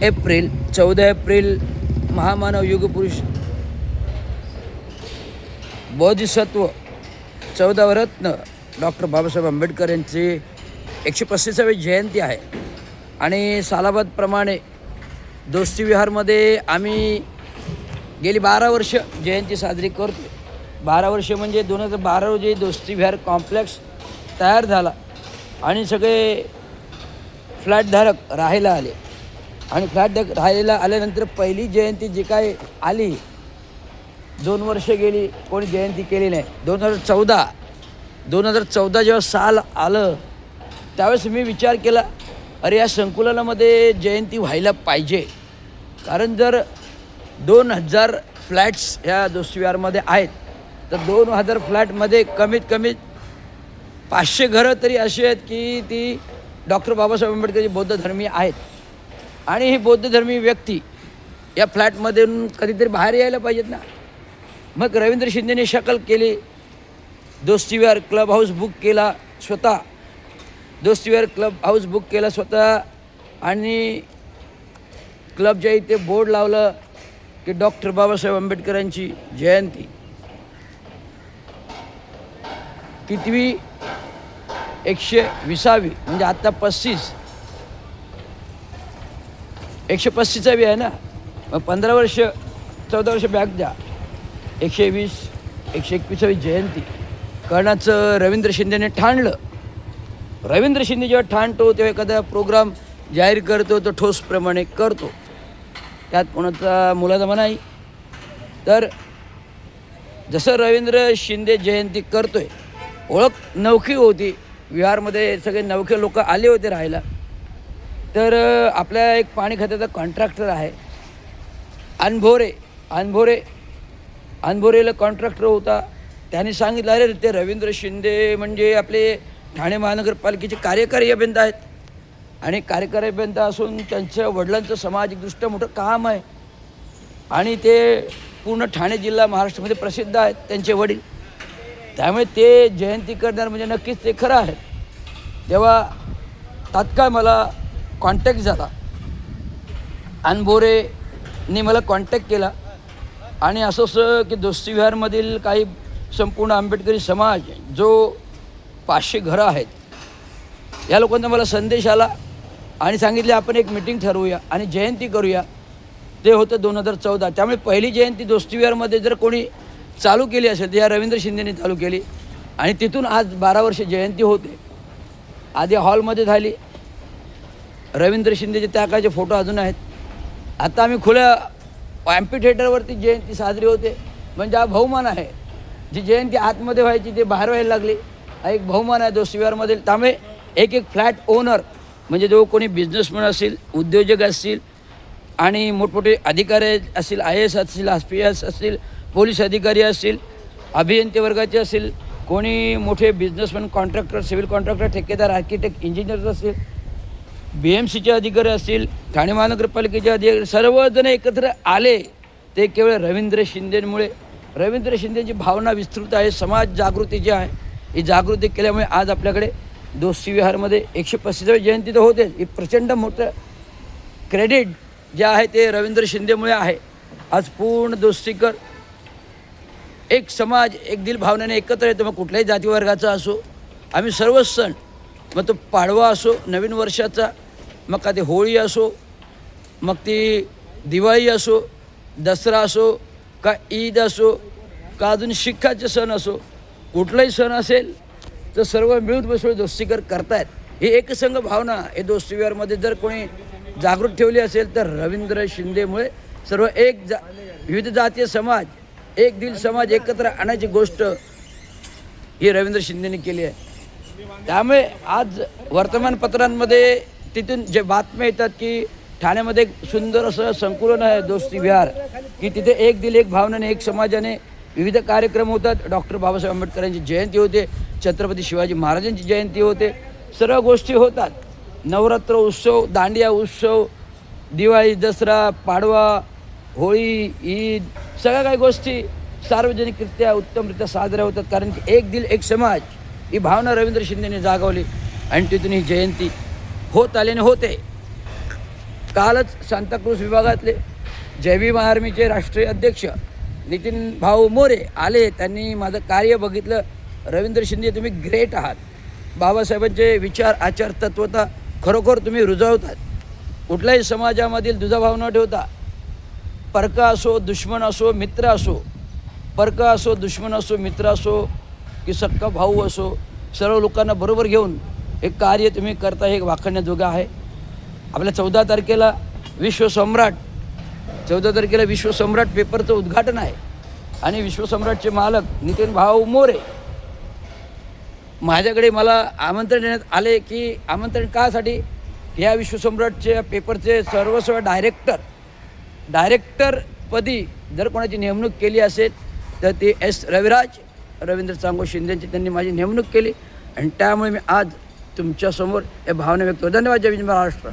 April 14 April महामानव युगपुरुष बोधिसत्व 14व रत्न doctor Babasaheb Ambedkar यांची 135वी जयंती आहे आणि सालाबादप्रमाणे दोस्ती विहारमध्ये आम्ही गेली 12 वर्ष जयंती साजरी करतो. 12 वर्ष म्हणजे 2012 रोजी दोस्ती विहार कॉम्प्लेक्स तयार झाला आणि सगळे फ्लॅटधारक राहायला आले आणि फ्लॅट राहायला आल्यानंतर पहिली जयंती जी काय आली 2 वर्ष गेली कोणी जयंती केली नाही. 2014 जेव्हा साल आलं त्यावेळेस मी विचार केला अरे या संकुलामध्ये जयंती व्हायला पाहिजे, कारण जर 2000 फ्लॅट्स ह्या दोस्तीविहारमध्ये आहेत तर 2000 फ्लॅटमध्ये कमीत कमी 500 घरं तरी अशी आहेत की ती डॉक्टर बाबासाहेब आंबेडकरची बौद्ध धर्मी आहेत आणि ही बौद्ध धर्मी व्यक्ती या फ्लॅटमधून कधीतरी बाहेर यायला पाहिजेत ना. मग रवींद्र शिंदेने शकल केली, दोस्तीविहार क्लब हाऊस बुक केला स्वतः, दोस्तीविहार क्लब हाऊस बुक केला स्वतः आणि क्लबच्या इथे बोर्ड लावलं की डॉक्टर बाबासाहेब आंबेडकरांची जयंती कितवी 120वी म्हणजे आत्ता 135वी आहे ना. मग 15 वर्ष 14 वर्ष बॅक द्या, 120 121वी जयंती करण्याचं रवींद्र शिंदेने ठाणलं. रवींद्र शिंदे जेव्हा ठाणतो तेव्हा एखादा प्रोग्राम जाहीर करतो तो ठोसप्रमाणे करतो, त्यात कोणाचा मुलादमा नाही. तर जसं रवींद्र शिंदे जयंती करतोय, ओळख नवखी होती, विहारमध्ये सगळे नवखे लोक आले होते राहायला. तर आपल्या एक पाणी खात्याचा कॉन्ट्रॅक्टर आहे अनभोरेला कॉन्ट्रॅक्टर होता. त्याने सांगितलं अरे ते रवींद्र शिंदे म्हणजे आपले ठाणे महानगरपालिकेचे कार्यकारी अभियंता आहेत आणि कार्यकारी अभियंता असून त्यांच्या वडिलांचं सामाजिकदृष्ट्या मोठं काम आहे आणि ते पूर्ण ठाणे जिल्हा महाराष्ट्रामध्ये प्रसिद्ध आहेत त्यांचे वडील, त्यामुळे ते जयंती करणार म्हणजे नक्कीच ते खरं आहे. तेव्हा तात्काळ मला कॉन्टॅक्ट झाला, अनभोरेने मला कॉन्टॅक्ट केला आणि असं की दोस्ती विहारमधील काही संपूर्ण आंबेडकरी समाज जो 500 घरं आहेत या लोकांना मला संदेश आला आणि सांगितले आपण एक मीटिंग ठरवूया आणि जयंती करूया. ते होतं 2014. त्यामुळे पहिली जयंती दोस्ती विहारमध्ये जर कोणी चालू केली असेल तर या रवींद्र शिंदेने चालू केली आणि तिथून आज 12 वर्ष जयंती होते. आधी हॉलमध्ये झाली, रवींद्र शिंदेचे त्या काळचे फोटो अजून आहेत. आता आम्ही खुल्या ॲम्पी थिएटरवरती जयंती साजरी होते, म्हणजे हा बहुमान आहे. जी जयंती आतमध्ये व्हायची ते बाहेर व्हायला लागली, हा एक बहुमान आहे दोस्ती विहारमधील. त्यामुळे एक फ्लॅट ओनर म्हणजे जो कोणी बिझनेसमॅन असतील, उद्योजक असतील आणि मोठमोठे अधिकारी असतील, IAS असतील, SPS असतील, पोलीस अधिकारी असतील, अभियंते वर्गाचे असतील, कोणी मोठे बिझनेसमॅन, कॉन्ट्रॅक्टर, सिव्हिल कॉन्ट्रॅक्टर, ठेकेदार, आर्किटेक्ट, इंजिनियर्स असतील, BMCचे अधिकारी असतील, ठाणे महानगरपालिकेचे अधिकारी, सर्वजण एकत्र आले ते केवळ रवींद्र शिंदेमुळे. रवींद्र शिंदेची भावना विस्तृत आहे, समाज जागृती जी आहे ही जागृती केल्यामुळे आज आपल्याकडे दोस्ती विहारमध्ये 135वी जयंती तर होते. ही प्रचंड मोठं क्रेडिट जे आहे ते रवींद्र शिंदेमुळे आहे. आज पूर्ण दोस्तीकर एक समाज एक दिल भावनेने एकत्र येतो. मग कुठल्याही जातीवर्गाचा असो, आम्ही सर्वच सण, मग तो पाडवा असो नवीन वर्षाचा, मग का ते होळी असो, मग ती दिवाळी असो, दसरा असो, का ईद असो, का अजून शिखाचे सण असो, कुठलाही सण असेल तर सर्व मिळून बसून दोस्तीकर करतायत. ही एकसंघ भावना हे दोस्ती विहारमध्ये जर कोणी जागृत ठेवली असेल तर रवींद्र शिंदेमुळे सर्व विविध जातीय समाज, एक दिल समाज एकत्र आणायची गोष्ट ही रवींद्र शिंदेने केली आहे. त्यामुळे आज वर्तमानपत्रांमध्ये तिथून जे बातम्या येतात की ठाण्यामध्ये एक सुंदर असं संकुलन आहे दोस्ती विहार, की तिथे एक दिल एक भावनेने एक समाजाने विविध कार्यक्रम होतात. डॉक्टर बाबासाहेब आंबेडकरांची जयंती होते, छत्रपती शिवाजी महाराजांची जयंती होते, सर्व गोष्टी होतात. नवरात्र उत्सव, दांडिया उत्सव, दिवाळी, दसरा, पाडवा, होळी, ईद, सगळ्या काही गोष्टी सार्वजनिकरित्या उत्तमरित्या साजऱ्या होतात. कारण की एक दिल एक समाज ही भावना रवींद्र शिंदेने जागवली आणि तिथून ही जयंती होत आल्याने होते. कालच सांताक्रूज विभागातले जय भीम आर्मीचे राष्ट्रीय अध्यक्ष नितीन भाऊ मोरे आले. त्यांनी माझं कार्य बघितलं. रवींद्र शिंदे तुम्ही ग्रेट आहात. बाबासाहेबांचे विचार आचार तत्वता खरोखर तुम्ही रुजवतात. कुठल्याही समाजामधील दुजाभाव न ठेवता परका असो दुश्मन असो मित्र असो, परका असो दुश्मन असो मित्र असो की सक्का भाऊ असो, सर्व लोकांना बरोबर घेऊन एक कार्य तुम्ही करता हे वाखाणण्याजोगं आहे. आपल्या 14 तारखेला विश्वसम्राट पेपरचं उद्घाटन आहे आणि विश्वसम्राटचे मालक नितीन भाऊ मोरे माझ्याकडे मला आमंत्रण देण्यात आले की आमंत्रण कासाठी ह्या विश्वसम्राटच्या पेपरचे सर्वस्व डायरेक्टरपदी जर कोणाची नेमणूक केली असेल तर ते रवींद्र चांगो शिंदेची त्यांनी माझी नेमणूक केली आणि त्यामुळे मी आज तुमच्यासमोर या भावना व्यक्त करतो. धन्यवाद. जय भीम महाराष्ट्र.